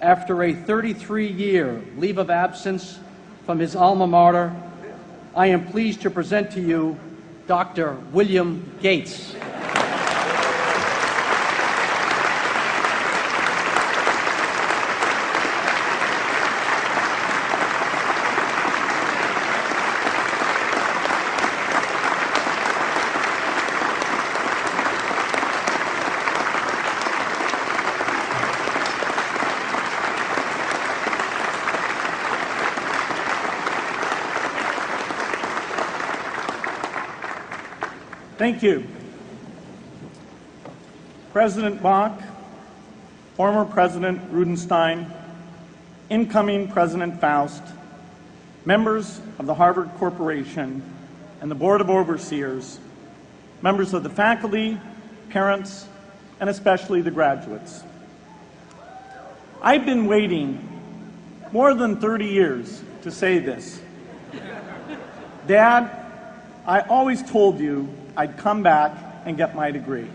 After a 33-year leave of absence from his alma mater, I am pleased to present to you Dr. William Gates. Thank you. President Bach, former President Rudenstein, incoming President Faust, members of the Harvard Corporation and the Board of Overseers, members of the faculty, parents, and especially the graduates. I've been waiting more than 30 years to say this. Dad, I always told you I'd come back and get my degree.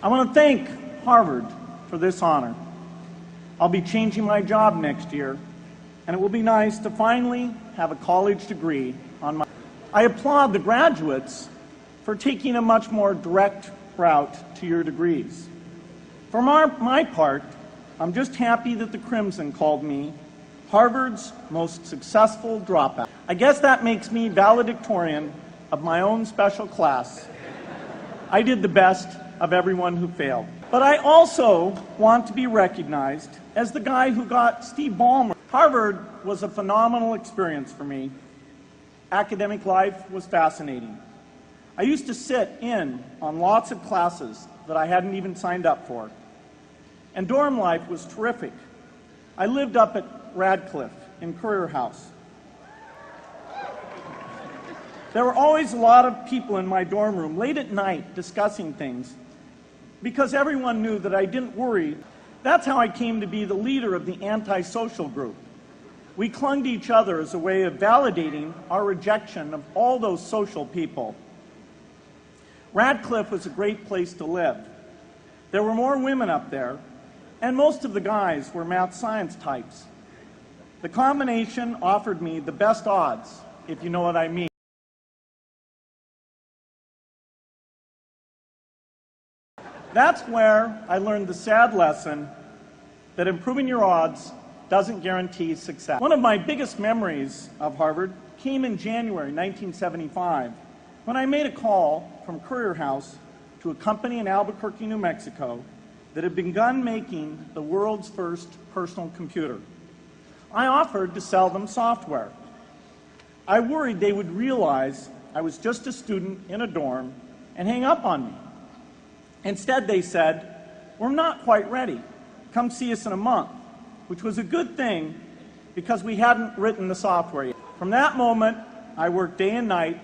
I want to thank Harvard for this honor. I'll be changing my job next year, and it will be nice to finally have a college degree on my... I applaud the graduates for taking a much more direct route to your degrees. For my part, I'm just happy that the Crimson called me Harvard's most successful dropout. I guess that makes me valedictorian of my own special class. I did the best of everyone who failed. But I also want to be recognized as the guy who got Steve Ballmer. Harvard was a phenomenal experience for me. Academic life was fascinating. I used to sit in on lots of classes that I hadn't even signed up for. And dorm life was terrific. I lived up at Radcliffe in Currier House. There were always a lot of people in my dorm room late at night discussing things because everyone knew that I didn't worry. That's how I came to be the leader of the antisocial group. We clung to each other as a way of validating our rejection of all those social people. Radcliffe was a great place to live. There were more women up there, and most of the guys were math science types. The combination offered me the best odds, if you know what I mean. That's where I learned the sad lesson that improving your odds doesn't guarantee success. One of my biggest memories of Harvard came in January 1975, when I made a call from Currier House to a company in Albuquerque, New Mexico that had begun making the world's first personal computer. I offered to sell them software. I worried they would realize I was just a student in a dorm and hang up on me. Instead, they said, "We're not quite ready. Come see us in a month," which was a good thing because we hadn't written the software yet. From that moment, I worked day and night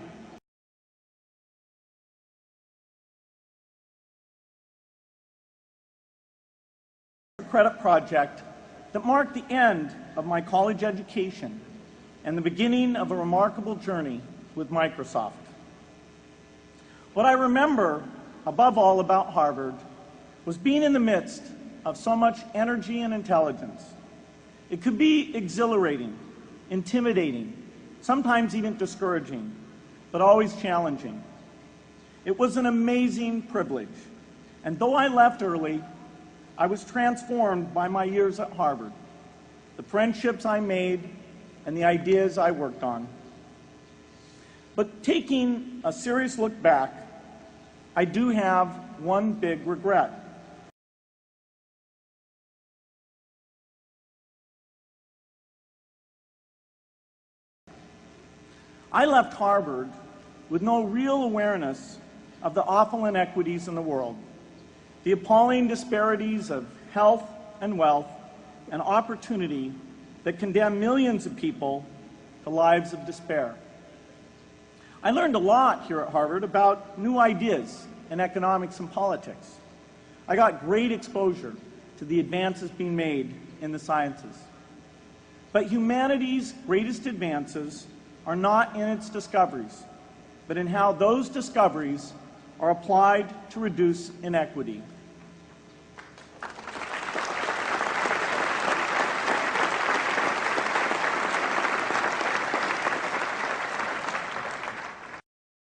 credit project that marked the end of my college education and the beginning of a remarkable journey with Microsoft. What I remember above all about Harvard was being in the midst of so much energy and intelligence. It could be exhilarating, intimidating, sometimes even discouraging, but always challenging. It was an amazing privilege, and though I left early, I was transformed by my years at Harvard, the friendships I made, and the ideas I worked on. But taking a serious look back, I do have one big regret. I left Harvard with no real awareness of the awful inequities in the world, the appalling disparities of health and wealth and opportunity that condemn millions of people to lives of despair. I learned a lot here at Harvard about new ideas in economics and politics. I got great exposure to the advances being made in the sciences. But humanity's greatest advances are not in its discoveries, but in how those discoveries are applied to reduce inequity.